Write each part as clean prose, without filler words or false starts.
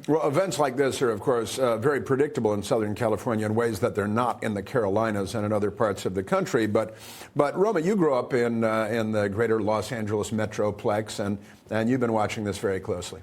Well, events like this are, of course, very predictable in Southern California in ways that they're not in the Carolinas and in other parts of the country. But Roma, you grew up in the greater Los Angeles metroplex, and you've been watching this very closely.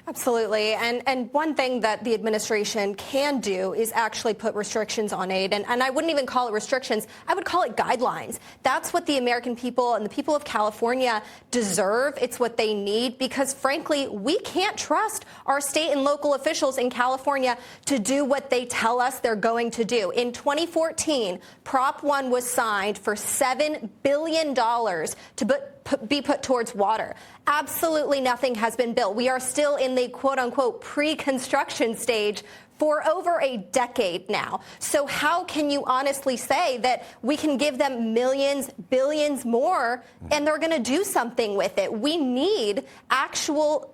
Absolutely. And one thing that the administration can do is actually put restrictions on aid. And I wouldn't even call it restrictions. I would call it guidelines. That's what the American people and the people of California deserve. It's what they need because, frankly, we can't trust our state and local officials in California to do what they tell us they're going to do. In 2014, Prop 1 was signed for $7 billion to be put towards water. Absolutely nothing has been built. We are still in the quote-unquote pre-construction stage for over a decade now. So how can you honestly say that we can give them millions, billions more, and they're going to do something with it? We need actual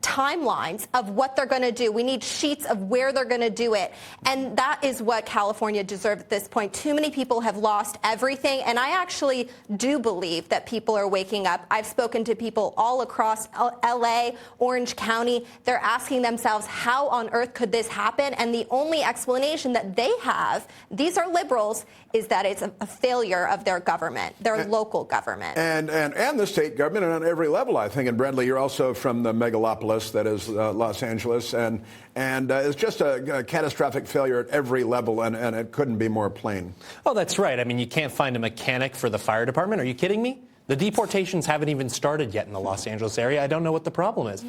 timelines of what they're going to do. We need sheets of where they're going to do it. And that is what California deserves at this point. Too many people have lost everything. And I actually do believe that people are waking up. I've spoken to people all across L.A., Orange County. They're asking themselves, how on earth could this happen? And the only explanation that they have, these are liberals, is that it's a failure of their government, their local government. And the state government, and on every level, I think. And Bradley, you're also from the megalopolis that is Los Angeles, and it's just a catastrophic failure at every level, and it couldn't be more plain. Oh, that's right. I mean, you can't find a mechanic for the fire department. Are you kidding me? The deportations haven't even started yet in the Los Angeles area. I don't know what the problem is.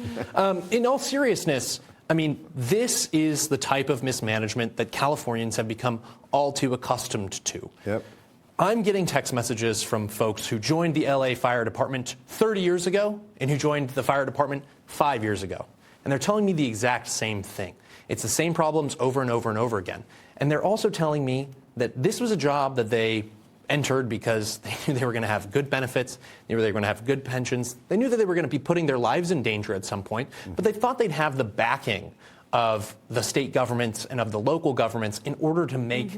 In all seriousness, I mean, this is the type of mismanagement that Californians have become all too accustomed to. Yep. I'm getting text messages from folks who joined the LA Fire Department 30 years ago and who joined the fire department 5 years ago. And they're telling me the exact same thing. It's the same problems over and over and over again. And they're also telling me that this was a job that they entered because they knew they were going to have good benefits, they knew they were going to have good pensions, they knew that they were going to be putting their lives in danger at some point, but they thought they'd have the backing of the state governments and of the local governments in order to make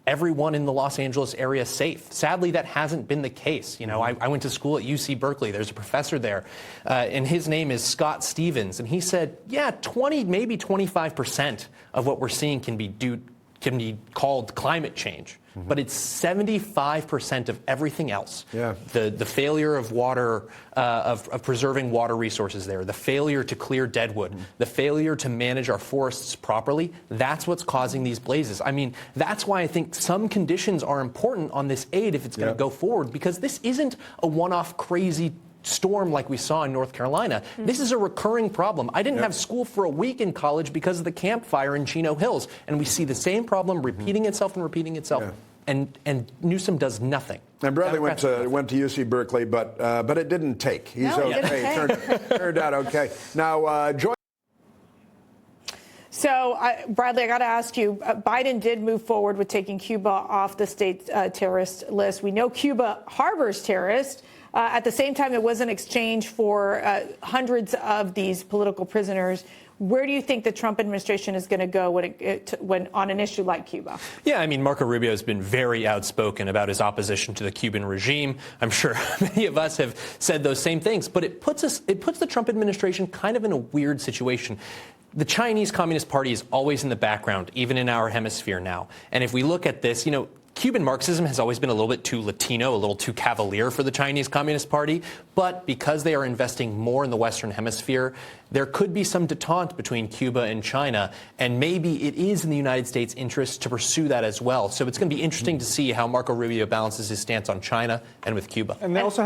everyone in the Los Angeles area safe. Sadly, that hasn't been the case. You know, I went to school at UC Berkeley. There's a professor there, and his name is Scott Stevens, and he said, yeah, 20, maybe 25% of what we're seeing can be called climate change. But it's 75% of everything else. Yeah. The failure of water, of preserving water resources there, the failure to clear deadwood, the failure to manage our forests properly, that's what's causing these blazes. I mean, that's why I think some conditions are important on this aid if it's going to go forward, because this isn't a one-off crazy storm like we saw in North Carolina. This is a recurring problem. I didn't have school for a week in college because of the Camp Fire in Chino Hills, and we see the same problem repeating itself and repeating itself. And Newsom does nothing. And Bradley went to UC Berkeley, but it didn't take. He's okay. Turned out okay. Now, Joy. So, Bradley, I got to ask you, Biden did move forward with taking Cuba off the state terrorist list. We know Cuba harbors terrorists. At the same time, it was an exchange for hundreds of these political prisoners. Where do you think the Trump administration is going to go when on an issue like Cuba? Yeah, I mean, Marco Rubio has been very outspoken about his opposition to the Cuban regime. I'm sure many of us have said those same things, but it puts the Trump administration kind of in a weird situation. The Chinese Communist Party is always in the background, even in our hemisphere now. And if we look at this, you know, Cuban Marxism has always been a little bit too Latino, a little too cavalier for the Chinese Communist Party. But because they are investing more in the Western Hemisphere, there could be some detente between Cuba and China. And maybe it is in the United States' interest to pursue that as well. So it's going to be interesting to see how Marco Rubio balances his stance on China and with Cuba. And they also